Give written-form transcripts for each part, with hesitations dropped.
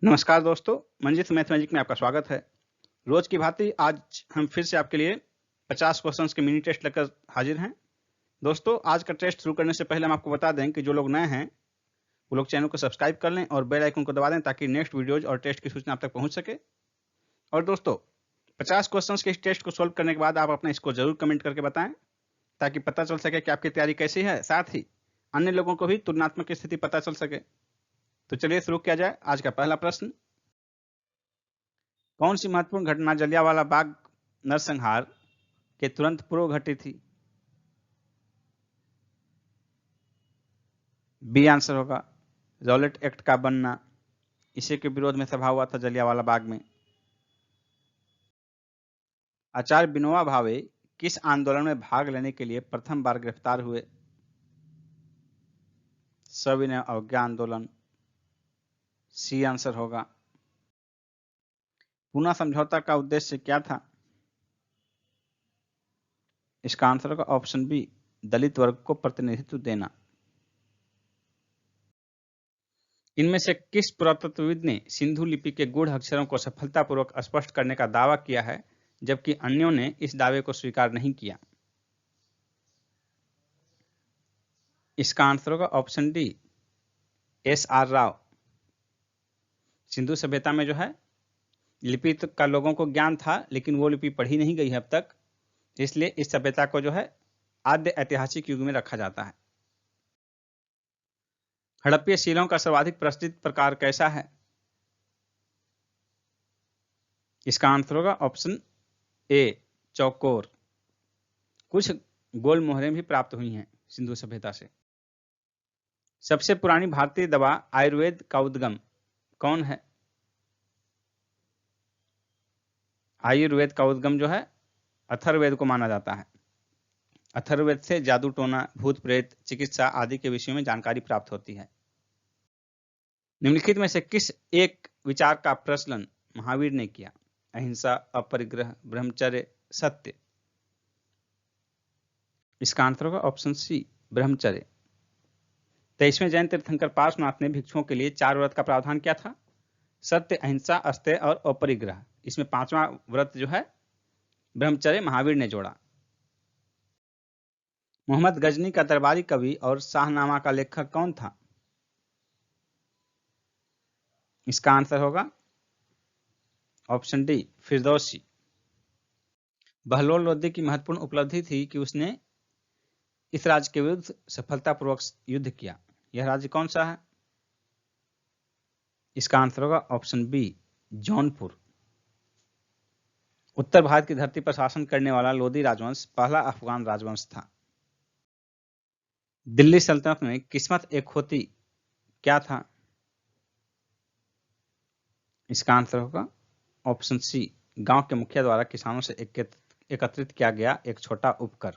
नमस्कार दोस्तों, Manjit math magic में आपका स्वागत है। रोज की भांति आज हम फिर से आपके लिए 50 क्वेश्चंस के मिनी टेस्ट लेकर हाजिर हैं। दोस्तों, आज का टेस्ट शुरू करने से पहले हम आपको बता दें कि जो लोग नए हैं वो लोग चैनल को सब्सक्राइब कर लें और बेल आइकन को दबा दें ताकि नेक्स्ट वीडियोज और टेस्ट की सूचना आप तक पहुंच सके। और दोस्तों, 50 क्वेश्चंस के इस टेस्ट को सोल्व करने के बाद आप अपने इसको जरूर कमेंट करके बताएं ताकि पता चल सके कि आपकी तैयारी कैसी है, साथ ही अन्य लोगों को भी तुलनात्मक स्थिति पता चल सके। तो चलिए शुरू किया जाए। आज का पहला प्रश्न, कौन सी महत्वपूर्ण घटना जलियांवाला बाग नरसंहार के तुरंत पूर्व घटी थी? बी आंसर होगा रॉलेट एक्ट का बनना। इसी के विरोध में सभा हुआ था जलियांवाला बाग में। आचार्य विनोबा भावे किस आंदोलन में भाग लेने के लिए प्रथम बार गिरफ्तार हुए? सविनय अवज्ञा आंदोलन। सी आंसर होगा। पूना समझौता का उद्देश्य क्या था? इसका आंसर होगा ऑप्शन बी, दलित वर्ग को प्रतिनिधित्व देना। इनमें से किस पुरातत्वविद ने सिंधु लिपि के गूढ़ अक्षरों को सफलतापूर्वक स्पष्ट करने का दावा किया है, जबकि अन्यों ने इस दावे को स्वीकार नहीं किया? इसका आंसर होगा option D, S R Rao. Sindhu सभ्यता में जो है लिपि का लोगों को ज्ञान था, लेकिन वो लिपि पढ़ी नहीं गई है अब तक, इसलिए इस सभ्यता को जो है आद्य ऐतिहासिक युग में रखा जाता है। हड़प्पीय शिलाओं का सर्वाधिक प्रचलित प्रकार कैसा है? इसका आंसर होगा ऑप्शन ए, चौकोर। कुछ गोल मोहरें भी प्राप्त हुई हैं सिंधु सभ्यता से। सबसे पुरानी भारतीय दवा आयुर्वेद का उद्गम कौन है? आयुर्वेद का उद्गम जो है अथर्ववेद को माना जाता है। अथर्ववेद से जादू टोना, भूत प्रेत, चिकित्सा आदि के विषयों में जानकारी प्राप्त होती है। निम्नलिखित में से किस एक विचार का प्रचलन महावीर ने किया? अहिंसा, अपरिग्रह, ब्रह्मचर्य, सत्य। इसका आंसर होगा ऑप्शन सी, ब्रह्मचर्य। 23वें जैन तीर्थंकर पार्श्वनाथ ने भिक्षुओं के लिए 4 व्रत का प्रावधान किया था? सत्य, अहिंसा, अस्तेय और अपरिग्रह। इसमें 5वां व्रत जो है ब्रह्मचर्य महावीर ने जोड़ा। मोहम्मद गजनी का दरबारी कवि और शाहनामा का लेखक कौन था? इसका आंसर होगा ऑप्शन डी, फिरदौसी। बहलोल लोदी की महत्वपूर्ण उपलब्धि थी कि उसने इस राज्य के विरुद्ध सफलतापूर्वक युद्ध किया। यह राज्य कौन सा है? इसका आंसर होगा ऑप्शन बी, जौनपुर। उत्तर भारत की धरती पर शासन करने वाला लोदी राजवंश पहला अफगान राजवंश था। दिल्ली सल्तनत में किस्मत एक होती क्या था? इसका आंसर होगा ऑप्शन सी, गांव के मुखिया द्वारा किसानों से एकत्रित किया गया एक छोटा उपकर।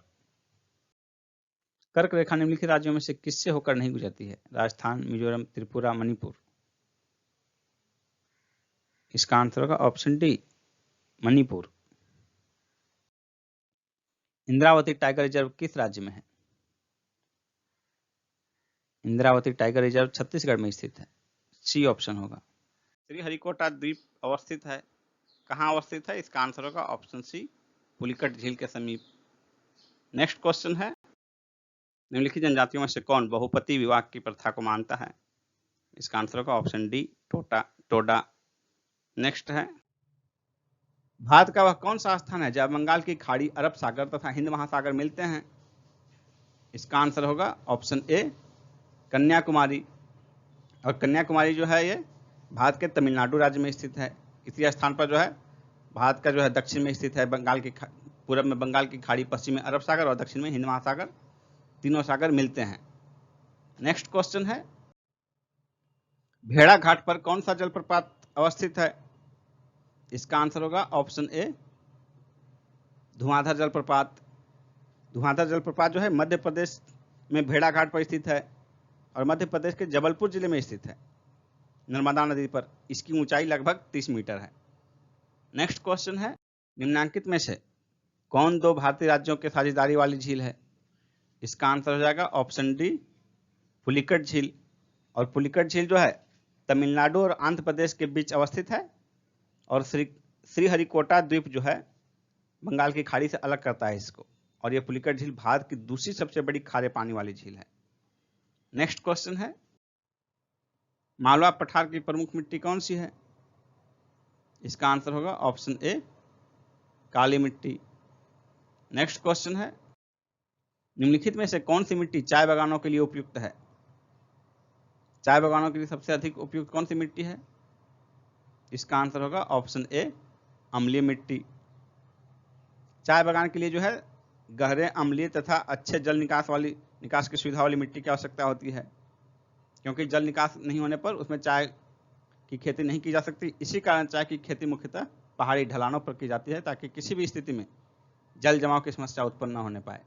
कर्क रेखा निम्नलिखित राज्यों में से किससे होकर नहीं गुजरती है? राजस्थान, मिजोरम, त्रिपुरा, मणिपुर। इसका आंसर होगा option D, Manipur. Indravati tiger reserve किस राज्य में है? इंद्रावती टाइगर रिजर्व छत्तीसगढ़ में स्थित है। सी ऑप्शन होगा। श्रीहरिकोटा द्वीप अवस्थित है, कहाँ अवस्थित है? इसका आंसर होगा ऑप्शन सी, पुलिकट झील के समीप। नेक्स्ट क्वेश्चन है, निम्नलिखित जनजातियों में से कौन बहुपति विवाह की प्रथा को मानता है? इसका आंसर होगा ऑप्शन डी, टोडा। नेक्स्ट है, भारत का वह कौन सा स्थान है जहां बंगाल की खाड़ी, अरब सागर तथा हिंद महासागर मिलते हैं? इसका आंसर होगा ऑप्शन ए, कन्याकुमारी। और कन्याकुमारी जो है ये भारत के तमिलनाडु राज्य में स्थित है। इसी स्थान पर जो है भारत का जो है दक्षिण में स्थित है बंगाल की पूरब में बंगाल की खाड़ी, पश्चिम में अरब सागर और दक्षिण में हिंद महासागर, तीनों सागर मिलते हैं। नेक्स्ट क्वेश्चन है, भेड़ा घाट पर कौन सा जलप्रपात अवस्थित है? इसका आंसर होगा ऑप्शन ए, धुआंधार जलप्रपात। धुआंधार जलप्रपात जो है मध्य प्रदेश में भेड़ा घाट पर स्थित है और मध्य प्रदेश के जबलपुर जिले में स्थित है, नर्मदा नदी पर। इसकी ऊंचाई लगभग 30 मीटर है। नेक्स्ट क्वेश्चन है, निम्नांकित में से कौन 2 भारतीय राज्यों के साझेदारी वाली झील है? इसका आंसर हो जाएगा ऑप्शन डी, पुलिकट झील। और पुलिकट झील जो है तमिलनाडु और आंध्र प्रदेश के बीच अवस्थित है और श्रीहरिकोटा द्वीप जो है बंगाल की खाड़ी से अलग करता है इसको, और यह पुलिकट झील भारत की दूसरी सबसे बड़ी खारे पानी वाली झील है। नेक्स्ट क्वेश्चन है, मालवा पठार की प्रमुख मिट्टी कौन सी है? इसका आंसर होगा ऑप्शन ए, काली मिट्टी। नेक्स्ट क्वेश्चन है, निम्नलिखित में से कौन सी मिट्टी चाय बागानों के लिए उपयुक्त है? चाय बागानों के लिए सबसे अधिक उपयुक्त कौन सी मिट्टी है? इसका आंसर होगा ऑप्शन ए, अम्लीय मिट्टी। चाय बागान के लिए जो है गहरे, अम्लीय तथा अच्छे जल निकास की सुविधा वाली मिट्टी की आवश्यकता होती है, क्योंकि जल निकास नहीं होने पर उसमें चाय की खेती नहीं की जा सकती। इसी कारण चाय की खेती मुख्यतः पहाड़ी ढलानों पर की जाती है, ताकि किसी भी स्थिति में जल जमाव की समस्या उत्पन्न न होने पाए।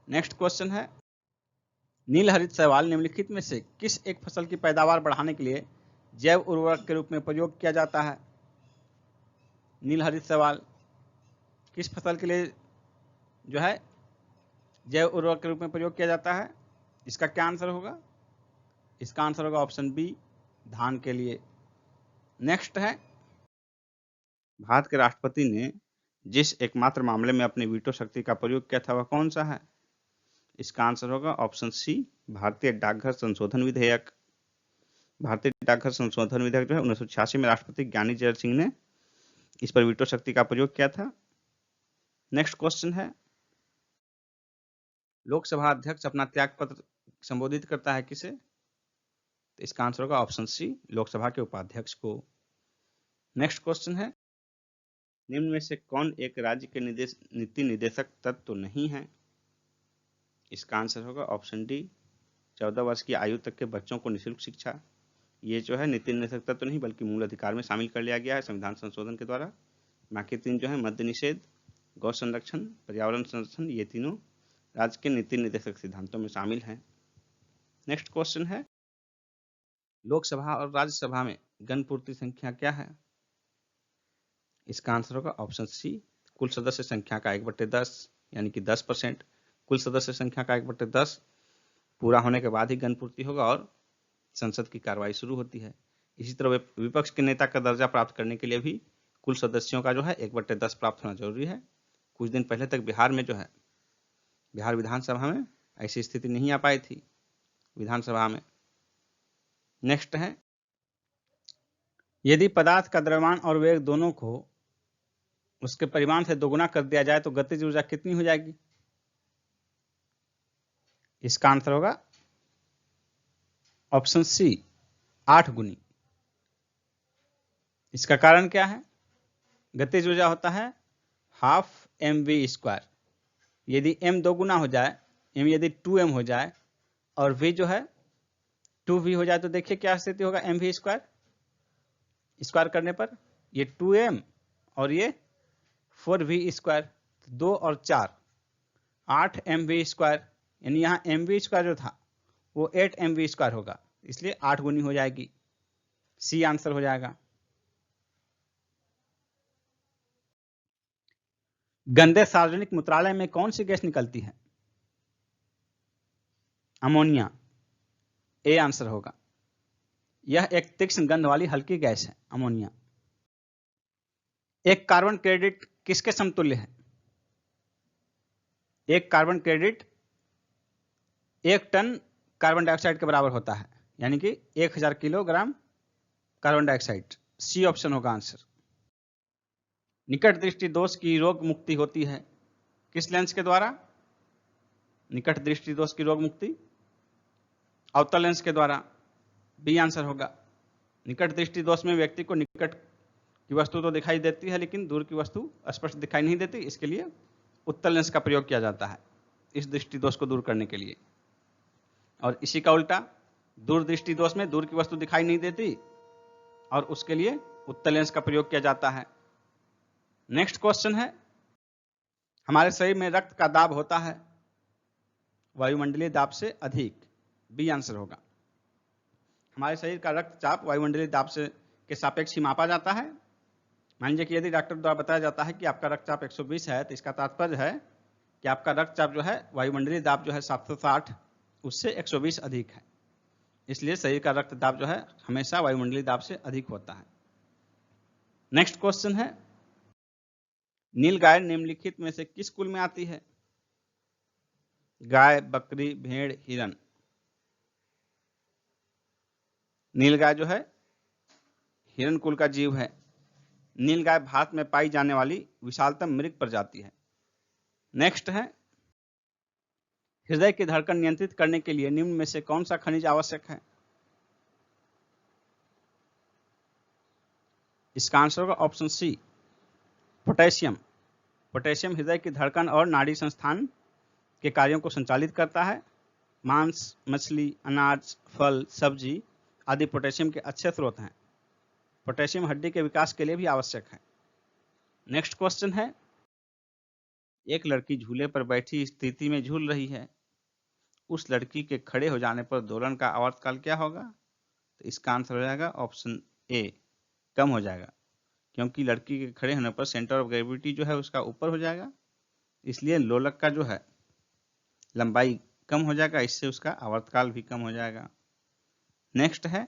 नेक्स्ट क्वेश्चन है, नील हरित शैवाल निम्नलिखित में से किस एक फसल की पैदावार बढ़ाने के लिए जैव उर्वरक के रूप में प्रयोग किया जाता है? नील हरित शैवाल किस फसल के लिए जो है जैव उर्वरक के रूप में प्रयोग किया जाता है? इसका क्या आंसर होगा? इसका आंसर होगा ऑप्शन बी, धान के लिए। नेक्स्ट है, भारत के राष्ट्रपति ने जिस एकमात्र मामले में अपनी वीटो शक्ति का प्रयोग किया था वह कौन सा है? इसका आंसर होगा ऑप्शन सी, भारतीय डाकघर संशोधन विधेयक। भारतीय डाकघर संशोधन विधेयक जो है 1986 में राष्ट्रपति ज्ञानी जैल सिंह ने इस पर वीटो शक्ति का प्रयोग किया था। नेक्स्ट क्वेश्चन है, लोकसभा अध्यक्ष अपना त्यागपत्र संबोधित करता है किसे? तो इसका आंसर होगा ऑप्शन सी, लोकसभा के उपाध्यक्ष को। नेक्स्ट क्वेश्चन है, निम्न में से कौन एक राज्य के नीति निर्देशक तत्व तो नहीं है? इसका आंसर होगा ऑप्शन डी, 14 वर्ष की आयु तक के बच्चों को निःशुल्क शिक्षा। ये जो है नीति निर्देशक तत्व तो नहीं बल्कि मूल अधिकार में शामिल कर लिया गया है संविधान संशोधन के द्वारा। बाकी तीन जो है मद्य निषेध, गौ संरक्षण, पर्यावरण संरक्षण, ये तीनों राज्य के नीति निर्देशक सिद्धांतों में शामिल हैं। नेक्स्ट क्वेश्चन है, लोकसभा और राज्यसभा में गणपूर्ति संख्या क्या है? इसका आंसर होगा ऑप्शन सी, कुल सदस्य संख्या का 1/10 यानी कि 10%। कुल सदस्य संख्या का 1/10 पूरा होने के बाद ही गणपूर्ति होगा और संसद की कार्रवाई शुरू होती है। इसी तरह विपक्ष के नेता का दर्जा प्राप्त करने के लिए भी कुल सदस्यों का जो है 1/10 प्राप्त होना जरूरी है। कुछ दिन पहले तक बिहार में जो है बिहार विधानसभा में ऐसी स्थिति नहीं आ पाई थी विधानसभा में। नेक्स्ट है, यदि पदार्थ का द्रव्यमान और वेग दोनों को उसके परिमाण से दोगुना कर दिया जाए तो गतिज ऊर्जा कितनी हो जाएगी? इसका आंसर होगा ऑप्शन सी, 8 गुनी। इसका कारण क्या है? गतिज ऊर्जा होता है ½ mv²। यदि m 2 गुना हो जाए, m यदि 2m हो जाए और v जो है 2v हो जाए तो देखिए क्या स्थिति होगा mv²। स्क्वायर करने पर ये 2m और ये 4v², 2 और 4 8 mv², यानी यहाँ mv² जो था वो 8 mv² होगा, इसलिए 8 गुनी हो जाएगी। सी आंसर हो जाएगा। गंदे सार्वजनिक मूत्रालय में कौन सी गैस निकलती है? अमोनिया, ए आंसर होगा। यह एक तीक्ष्ण गंध वाली हल्की गैस है अमोनिया। एक कार्बन क्रेडिट किसके समतुल्य है? एक carbon credit 1 ton carbon dioxide के बराबर होता है, यानी कि 1000 kilogram carbon dioxide. C option होगा आंसर। निकट दृष्टि दोष की रोग मुक्ति होती है किस लेंस के द्वारा? निकट दृष्टि दोष की रोग मुक्ति अवतल लेंस के द्वारा। बी आंसर होगा। निकट दृष्टि दोष में व्यक्ति को निकट की वस्तु तो दिखाई देती है लेकिन दूर की वस्तु स्पष्ट दिखाई नहीं देती, इसके लिए उत्तल लेंस का प्रयोग किया जाता है इस दृष्टि दोष को दूर करने के लिए। और इसी का उल्टा, दूर दृष्टि दोष में दूर की वस्तु दिखाई नहीं देती और उसके लिए उत्तल लेंस का प्रयोग किया जाता है। नेक्स्ट क्वेश्चन है, हमारे शरीर में रक्त का दाब होता है वायुमंडलीय दाब से अधिक। बी आंसर होगा। हमारे शरीर का रक्तचाप वायुमंडलीय दाब से के सापेक्ष ही मापा जाता है। मान लीजिए कि यदि डॉक्टर द्वारा बताया जाता है कि आपका रक्तचाप 120 है, तो इसका तात्पर्य है कि आपका रक्तचाप जो है वायुमंडलीय दाब जो है 760 उससे 120 अधिक है। इसलिए शरीर का रक्त दाब जो है हमेशा वायुमंडलीय दाब से अधिक होता है। नेक्स्ट क्वेश्चन है, नीलगाय निम्नलिखित में से किस कुल में आती है? गाय, बकरी, भेड़, हिरन। नीलगाय जो है हिरन कुल का जीव है। नीलगाय भारत में पाई जाने वाली विशालतम मृग प्रजाति है। नेक्स्ट है, हृदय की धड़कन नियंत्रित करने के लिए निम्न में से कौन सा खनिज आवश्यक है? इसका आंसर होगा ऑप्शन सी, पोटेशियम। पोटेशियम हृदय की धड़कन और नाड़ी संस्थान के कार्यों को संचालित करता है। मांस, मछली, अनाज, फल, सब्जी आदि पोटेशियम के अच्छे स्रोत हैं। पोटेशियम हड्डी के विकास के लिए भी आवश्यक है। नेक्स्ट क्वेश्चन है, एक लड़की झूले पर बैठी स्थिति में झूल रही है। उस लड़की के खड़े हो जाने पर दोलन का आवर्तकाल क्या होगा? तो इसका आंसर हो जाएगा ऑप्शन ए, कम हो जाएगा, क्योंकि लड़की के खड़े होने पर सेंटर ऑफ ग्रेविटी जो है उसका ऊपर हो जाएगा, इसलिए लोलक का जो है लंबाई कम हो जाएगा, इससे उसका आवर्तकाल भी कम हो जाएगा। नेक्स्ट है,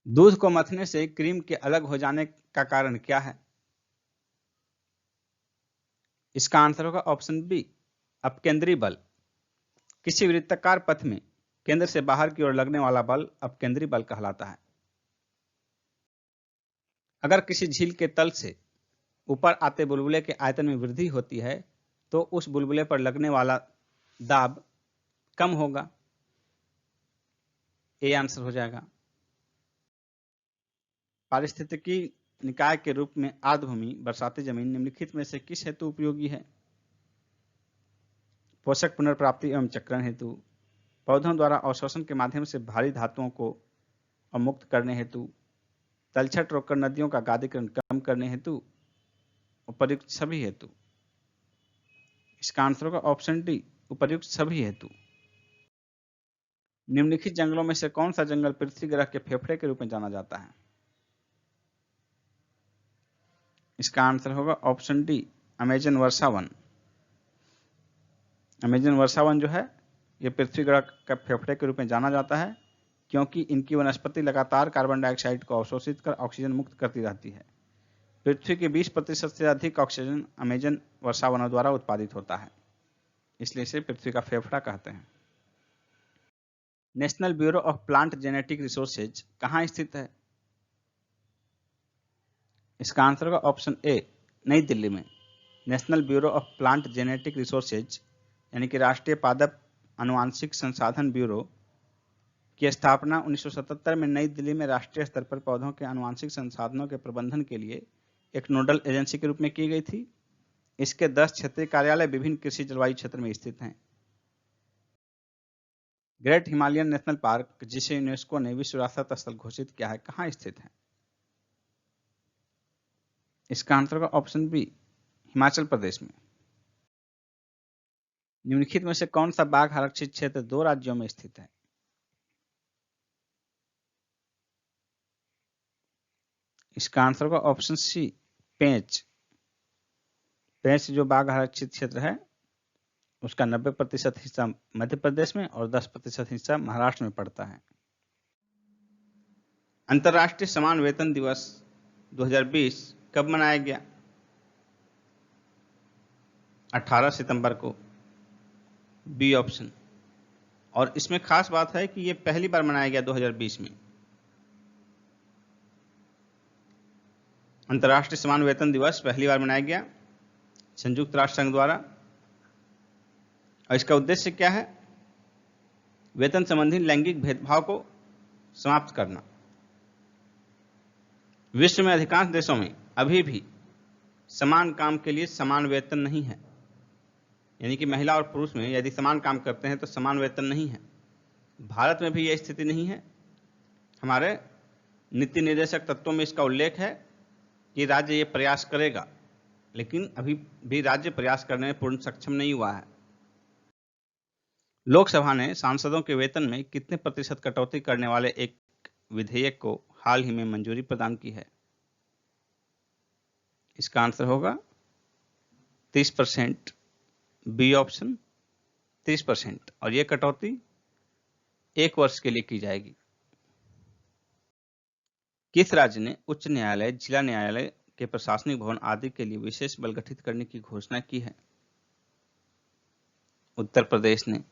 दूध को मथने से क्रीम के अलग हो जाने का कारण क्या है? इसका आंसर होगा ऑप्शन बी, अपकेंद्री बल। किसी वृत्ताकार पथ में केंद्र से बाहर की ओर लगने वाला बल अपकेंद्री बल कहलाता है। अगर किसी झील के तल से ऊपर आते बुलबुले के आयतन में वृद्धि होती है तो उस बुलबुले पर लगने वाला दाब कम होगा। ए आंसर हो जाएगा। पारिस्थितिकी निकाय के रूप में आर्द्रभूमि बरसाती जमीन निम्नलिखित में से किस हेतु उपयोगी है? पोषक पुनर्प्राप्ति एवं चक्रण हेतु, पौधों द्वारा अवशोषण के माध्यम से भारी धातुओं को अवमुक्त करने हेतु, तलछट रोककर नदियों का गादीकरण कम करने हेतु, उपर्युक्त सभी हेतु। इसका आंसर होगा ऑप्शन डी, उपर्युक्त सभी हेतु। निम्नलिखित जंगलों में से कौन सा जंगल पृथ्वी ग्रह के फेफड़े के रूप में जाना जाता है? इसका आंसर होगा ऑप्शन डी, अमेजन वर्षावन। अमेजन वर्षावन जो है ये पृथ्वी ग्रह का फेफड़े के रूप में जाना जाता है, क्योंकि इनकी वनस्पति लगातार कार्बन डाइऑक्साइड को अवशोषित कर ऑक्सीजन मुक्त करती रहती है। पृथ्वी के 20% से अधिक ऑक्सीजन अमेजन वर्षावनों द्वारा उत्पादित होता है, इसलिए इसे पृथ्वी का फेफड़ा कहते हैं। National bureau of plant genetic resources कहाँ स्थित है? इसका आंसर होगा ऑप्शन ए, नई दिल्ली में। National bureau of plant genetic resources यानी कि राष्ट्रीय पादप आनुवांशिक संसाधन ब्यूरो की स्थापना 1977 में नई दिल्ली में राष्ट्रीय स्तर पर पौधों के आनुवांशिक संसाधनों के प्रबंधन के लिए एक नोडल एजेंसी के रूप में की गई थी। इसके 10 क्षेत्रीय कार्यालय विभिन्न कृषि जलवायु क्षेत्र में स्थित हैं। ग्रेट हिमालयन नेशनल पार्क, जिसे यूनेस्को ने विश्व विरासत स्थल घोषित किया है, कहाँ स्थित है? इसका आंसर होगा ऑप्शन बी, हिमाचल प्रदेश में। निम्नलिखित में से कौन सा बाघ आरक्षित क्षेत्र 2 राज्यों में स्थित है? इसका आंसर होगा ऑप्शन सी, पेंच। पेंच जो बाघ आरक्षित क्षेत्र है उसका 90% हिस्सा मध्य प्रदेश में और 10% हिस्सा महाराष्ट्र में पड़ता है। अंतर्राष्ट्रीय समान वेतन दिवस 2020 कब मनाया गया? 18 सितंबर को, बी ऑप्शन। और इसमें खास बात है कि ये पहली बार मनाया गया 2020 में। अंतर्राष्ट्रीय समान वेतन दिवस पहली बार मनाया गया संयुक्त राष्ट्र संघ द्वारा, और इसका उद्देश्य क्या है? वेतन संबंधी लैंगिक भेदभाव को समाप्त करना। विश्व में अधिकांश देशों में अभी भी समान काम के लिए समान वेतन नहीं है, यानी कि महिला और पुरुष में यदि समान काम करते हैं तो समान वेतन नहीं है। भारत में भी यह स्थिति नहीं है। हमारे नीति निर्देशक तत्वों में इसका उल्लेख है कि राज्य ये प्रयास करेगा, लेकिन अभी भी राज्य प्रयास करने में पूर्ण सक्षम नहीं हुआ है। लोकसभा ने सांसदों के वेतन में कितने प्रतिशत कटौती करने वाले एक विधेयक को हाल ही में मंजूरी प्रदान की है? इसका आंसर होगा 30%, बी ऑप्शन 30%। और यह कटौती 1 वर्ष के लिए की जाएगी। किस राज्य ने उच्च न्यायालय, जिला न्यायालय के प्रशासनिक भवन आदि के लिए विशेष बल गठित करने की घोषणा की है? उत्तर प्रदेश ने।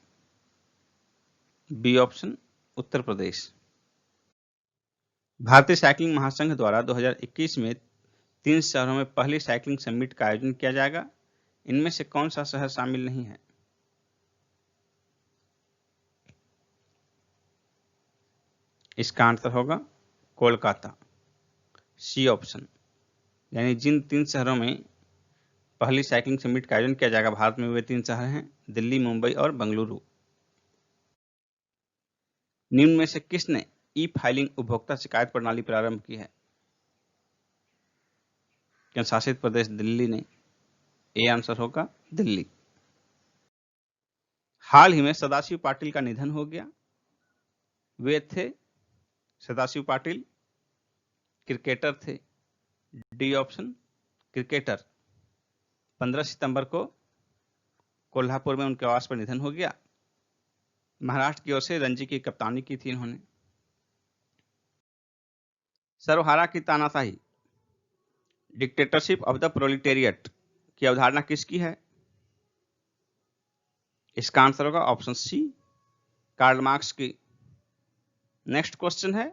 B option Uttar Pradesh. भारतीय साइकिलिंग महासंघ द्वारा 2021 में 3 शहरों में पहली साइकिलिंग समिट का आयोजन किया जाएगा। इनमें से कौन सा शहर शामिल नहीं है? इसका आंसर होगा कोलकाता, सी ऑप्शन। यानी जिन 3 शहरों में पहली साइकिलिंग समिट का आयोजन किया जाएगा भारत में, वे 3 शहर हैं दिल्ली, मुंबई और बेंगलुरु। निम्न में से किसने ई फाइलिंग उपभोक्ता शिकायत प्रणाली प्रारंभ की है? केंद्र शासित प्रदेश दिल्ली ने। ए आंसर होगा दिल्ली। हाल ही में सदाशिव पाटिल का निधन हो गया। वे थे सदाशिव पाटिल क्रिकेटर थे। D option cricketer. 15 सितंबर को कोल्हापुर में उनके आवास पर निधन हो गया। महाराष्ट्र की ओर से रणजी की कप्तानी की थी इन्होंने। सर्वहारा की तानाशाही, डिक्टेटरशिप ऑफ द प्रोलिटेरियट की अवधारणा किसकी है? इसका आंसर होगा ऑप्शन सी, कार्ल मार्क्स की। नेक्स्ट क्वेश्चन है,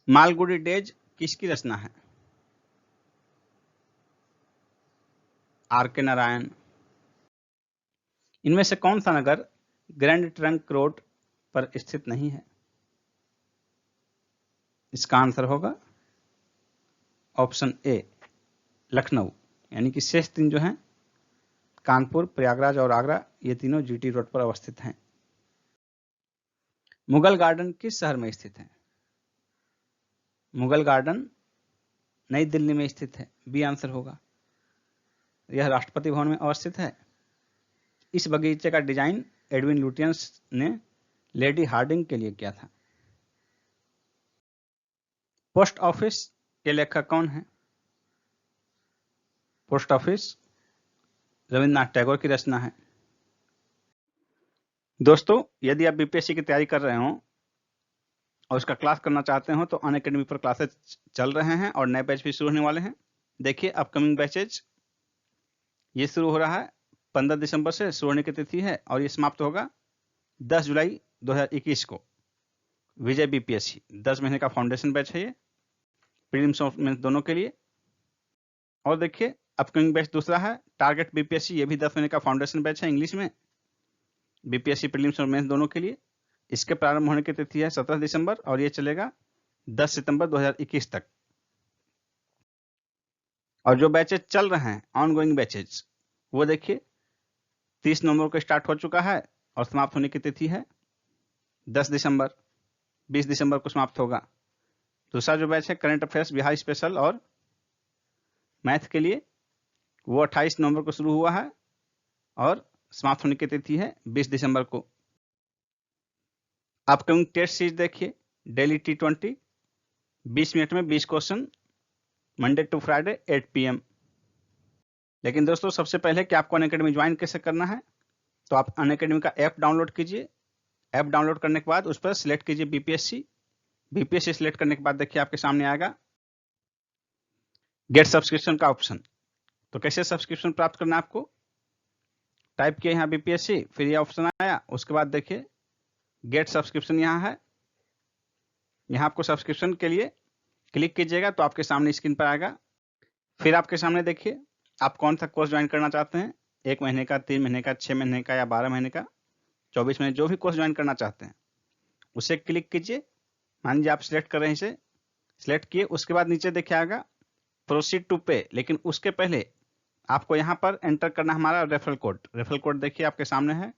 मालगुडी डेज किसकी रचना है? आर के नारायण। इनमें से कौन सा नगर ग्रैंड ट्रंक रोड पर स्थित नहीं है? इसका आंसर होगा ऑप्शन ए, लखनऊ। यानी कि शेष 3 जो हैं कानपुर, प्रयागराज और आगरा, ये तीनों जीटी रोड पर अवस्थित हैं। मुगल गार्डन किस शहर में स्थित है? मुगल गार्डन नई दिल्ली में स्थित है। बी आंसर होगा। यह राष्ट्रपति भवन में अवस्थित है। इस बगीचे का डिजाइन एडविन लुटियंस ने लेडी हार्डिंग के लिए किया था। पोस्ट ऑफिस के लेखक कौन है? पोस्ट ऑफिस रविन्द्रनाथ टैगोर की रचना है। दोस्तों, यदि आप बीपीएससी की तैयारी कर रहे हो और उसका क्लास करना चाहते हो तो अनअकैडमी पर क्लासेस चल रहे हैं और नए बैच भी शुरू होने वाले हैं। देखिए, अपकमिंग बैचेज ये शुरू हो रहा है 15 दिसंबर से शुरू होने की तिथि है और ये समाप्त होगा 10 जुलाई 2021 को। विजय बीपीएससी 10 महीने का फाउंडेशन बैच है ये, प्रीलिम्स और मेंस दोनों के लिए। और देखिए, अपकमिंग बैच दूसरा है टारगेट बीपीएससी, ये भी 10 महीने का फाउंडेशन बैच है इंग्लिश में, बीपीएससी प्रीलिम्स और मेंस दोनों के लिए। इसके प्रारंभ होने की तिथि है 17 दिसंबर और ये चलेगा 10 सितंबर 2021 तक। और जो बैचेज चल रहे हैं ऑनगोइंग बैचेज, वो देखिए 30 नवंबर को स्टार्ट हो चुका है और समाप्त होने की तिथि है 10 दिसंबर, 20 दिसंबर को समाप्त होगा। दूसरा जो बैच है करंट अफेयर्स बिहार स्पेशल और मैथ के लिए, वो 28 नवंबर को शुरू हुआ है और समाप्त होने की तिथि है 20 दिसंबर को। अपकमिंग टेस्ट सीरीज देखिए, डेली T20 20 मिनट में 20 question, Monday to Friday 8 PM। लेकिन दोस्तों, सबसे पहले कि आपको अनअकैडमी ज्वाइन कैसे करना है, तो आप अनअकैडमी का ऐप डाउनलोड कीजिए। ऐप डाउनलोड करने के बाद उस पर सिलेक्ट कीजिए बीपीएससी। बीपीएससी सिलेक्ट करने के बाद देखिए आपके सामने आएगा गेट सब्सक्रिप्शन का ऑप्शन। तो कैसे सब्सक्रिप्शन प्राप्त करना है आपको, टाइप किया यहाँ बीपीएससी, फिर ये ऑप्शन आया, उसके बाद देखिए गेट सब्सक्रिप्शन यहाँ है। यहाँ आपको सब्सक्रिप्शन के लिए क्लिक कीजिएगा तो आपके सामने स्क्रीन पर आएगा। फिर आपके सामने देखिए आप कौन सा कोर्स ज्वाइन करना चाहते हैं, 1 महीने का, 3 महीने का, 6 महीने का या 12 महीने का, 24 महीने, जो भी कोर्स ज्वाइन करना चाहते हैं उसे क्लिक कीजिए। मान लीजिए आप सिलेक्ट कर रहे हैं, इसे सिलेक्ट किए, उसके बाद नीचे देखिए आएगा प्रोसीड टू पे। लेकिन उसके पहले आपको यहाँ पर एंटर करना हमारा रेफरल कोड। रेफरल कोड देखिए आपके सामने है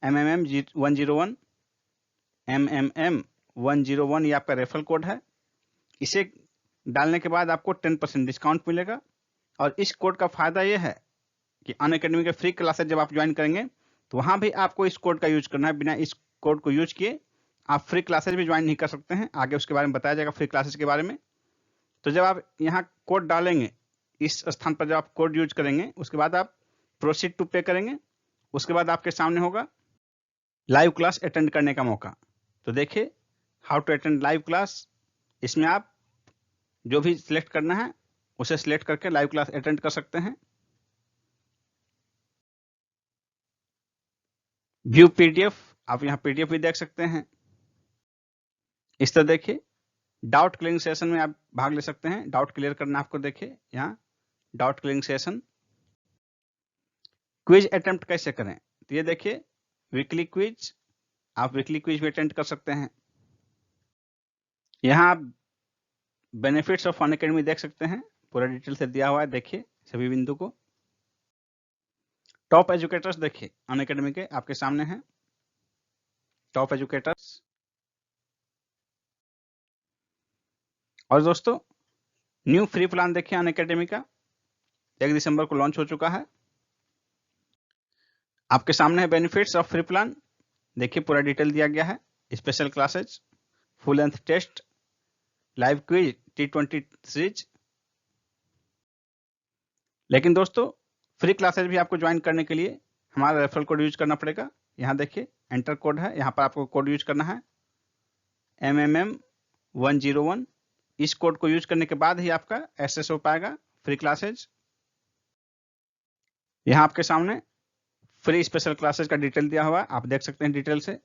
MMM101, MMM101, ये आपका रेफरल कोड है। इसे डालने के बाद आपको 10% डिस्काउंट मिलेगा। और इस कोड का फायदा यह है कि अनअकैडमी के फ्री क्लासेस जब आप ज्वाइन करेंगे तो वहां भी आपको इस कोड का यूज करना है। बिना इस कोड को यूज किए आप फ्री क्लासेस भी ज्वाइन नहीं कर सकते हैं। आगे उसके बारे में बताया जाएगा फ्री क्लासेस के बारे में। तो जब आप यहाँ कोड डालेंगे, इस स्थान पर जब आप कोड यूज करेंगे, उसके बाद आप प्रोसीड टू पे करेंगे, उसके बाद आपके सामने होगा लाइव क्लास अटेंड करने का मौका। तो देखिए how to attend live class, इसमें आप जो भी सिलेक्ट करना है उसे सिलेक्ट करके लाइव क्लास अटेंड कर सकते हैं। व्यू पीडीएफ, आप यहाँ पीडीएफ भी देख सकते हैं। इस तरह देखिए डाउट क्लियरिंग सेशन में आप भाग ले सकते हैं। डाउट क्लियर करना आपको, देखिए यहाँ doubt clearing session. Quiz attempt कैसे करें, तो ये देखिए वीकली क्विज, आप वीकली क्विज भी अटेंड कर सकते हैं। यहाँ आप बेनिफिट्स ऑफ अनअकैडमी देख सकते हैं, पूरा डिटेल से दिया हुआ है, देखिए सभी बिंदु को। टॉप एजुकेटर्स देखिए अनअकैडमी के आपके सामने हैं, टॉप एजुकेटर्स। और दोस्तों न्यू फ्री प्लान देखिए अनअकैडमी का 1 दिसंबर को लॉन्च हो चुका है। आपके सामने है बेनिफिट्स ऑफ फ्री प्लान, देखिए पूरा डिटेल दिया गया है। Special classes, full length test, live quiz, T20 series. लेकिन दोस्तों फ्री क्लासेज भी आपको ज्वाइन करने के लिए हमारा रेफरल कोड यूज करना पड़ेगा। यहाँ देखिए एंटर कोड है, यहाँ पर आपको कोड यूज करना है MMM101। इस कोड को यूज करने के बाद ही आपका एक्सेस हो पाएगा फ्री क्लासेज। यहाँ आपके सामने फ्री स्पेशल क्लासेज का डिटेल दिया हुआ है, आप देख सकते हैं डिटेल से